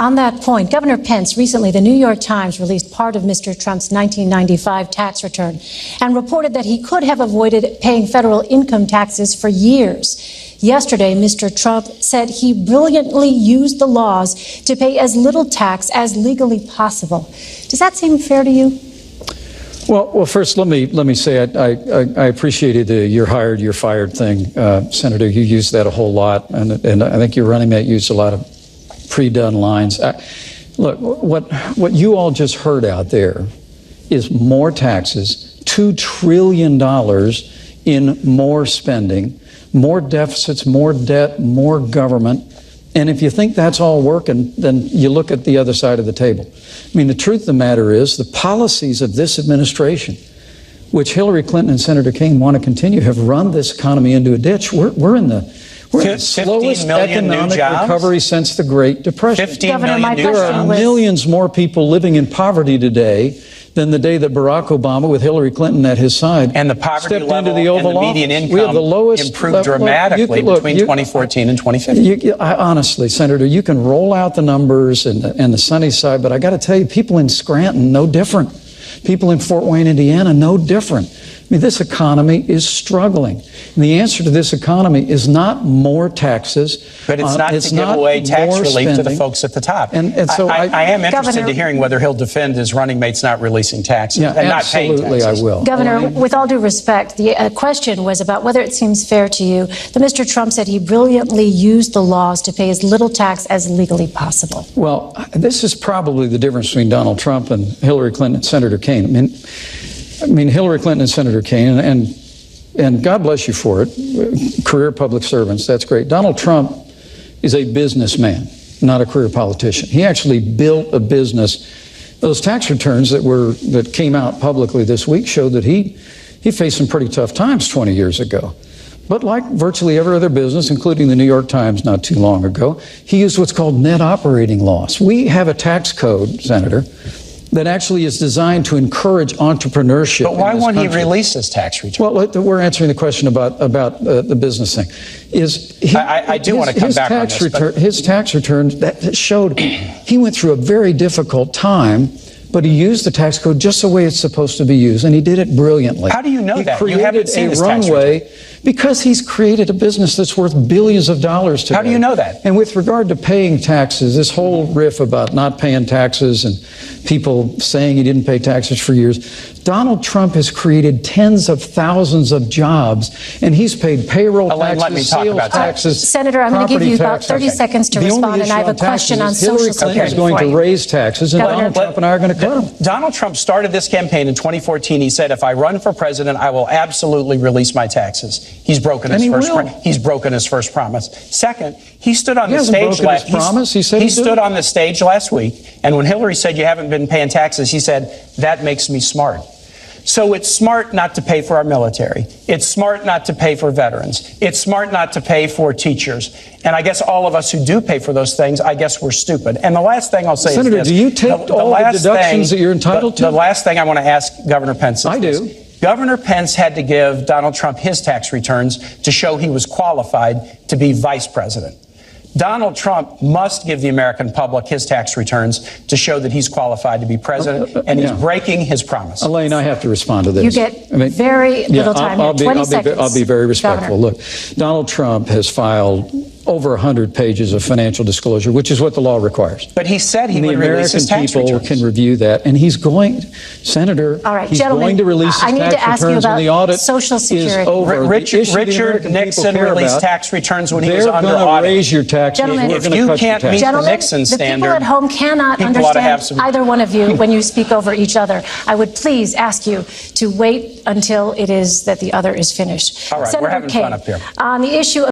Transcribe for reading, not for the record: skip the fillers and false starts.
On that point, Governor Pence, recently the New York Times released part of Mr. Trump's 1995 tax return and reported that he could have avoided paying federal income taxes for years. Yesterday, Mr. Trump said he brilliantly used the laws to pay as little tax as legally possible. Does that seem fair to you? Well, first, let me say I appreciated the "you're hired, you're fired" thing, Senator. You used that a whole lot, and I think your running mate used a lot of pre-done lines. Look, what you all just heard out there is more taxes, $2 trillion in more spending, more deficits, more debt, more government. And if you think that's all working, then you look at the other side of the table. I mean, the truth of the matter is the policies of this administration, which Hillary Clinton and Senator Kaine want to continue, have run this economy into a ditch. We're in the slowest economic recovery since the Great Depression. 15 million new jobs. There are millions more people living in poverty today than the day that Barack Obama, with Hillary Clinton at his side, and the poverty stepped level into the Oval and the median Office. income We have the lowest improved dramatically between 2014 and 2015. Honestly, Senator, you can roll out the numbers and the sunny side, but I got to tell you, people in Scranton, no different. People in Fort Wayne, Indiana, no different. I mean, this economy is struggling. And the answer to this economy is not more taxes. But it's not to give away tax relief to the folks at the top. And so I am interested Governor, to hearing whether he'll defend his running mates not releasing taxes and not paying taxes. Absolutely, I will. Governor, with all due respect, the question was about whether it seems fair to you that Mr. Trump said he brilliantly used the laws to pay as little tax as legally possible. Well, this is probably the difference between Donald Trump and Hillary Clinton and Senator Kaine. I mean, Hillary Clinton and Senator Kaine, and God bless you for it, career public servants, that's great. Donald Trump is a businessman, not a career politician. He actually built a business. Those tax returns that came out publicly this week showed that he faced some pretty tough times 20 years ago. But like virtually every other business, including the New York Times not too long ago, he used what's called net operating loss. We have a tax code, Senator, that actually is designed to encourage entrepreneurship. But why won't he release his tax return? Well, we're answering the question about the business thing. I do want to come back on this. His tax returns that showed he went through a very difficult time, but he used the tax code just the way it's supposed to be used, and he did it brilliantly. How do you know that? You haven't seen his tax return. Because he's created a business that's worth billions of dollars today. How do you know that? And with regard to paying taxes, this whole riff about not paying taxes and people saying he didn't pay taxes for years, Donald Trump has created tens of thousands of jobs, and he's paid payroll taxes, sales taxes. Senator, I'm going to give you about 30 seconds to respond, and I have a question on Social Security. Hillary Clinton is going to raise taxes, and Donald Trump and I are going to cut them. Donald Trump started this campaign in 2014. He said, if I run for president, I will absolutely release my taxes. He's broken his first promise. Second, he stood on the stage last week, and when Hillary said you haven't been paying taxes, he said, that makes me smart. So it's smart not to pay for our military. It's smart not to pay for veterans. It's smart not to pay for teachers. And I guess all of us who do pay for those things, I guess we're stupid. And the last thing I'll say is this. Senator, do you take all the deductions that you're entitled to? The last thing I want to ask Governor Pence is I do. Governor Pence had to give Donald Trump his tax returns to show he was qualified to be vice president. Donald Trump must give the American public his tax returns to show that he's qualified to be president, and he's breaking his promise. Elaine, I have to respond to this. You get very little time. I'll be very respectful. Governor. Look, Donald Trump has filed over 100 pages of financial disclosure, which is what the law requires. But he said he would release his tax returns. The American people can review that, and he's going, Senator, all right, he's gentlemen, going to release his tax returns when the audit Social Security. is over. Richard Nixon released tax returns when he was under audit. They're going to raise your taxes. Gentlemen, if you can't meet the Nixon standard, the people at home cannot understand either one of you when you speak over each other. I would please ask you to wait until it is that the other is finished. All right, Senator we're having Kaine, fun up here. On the issue of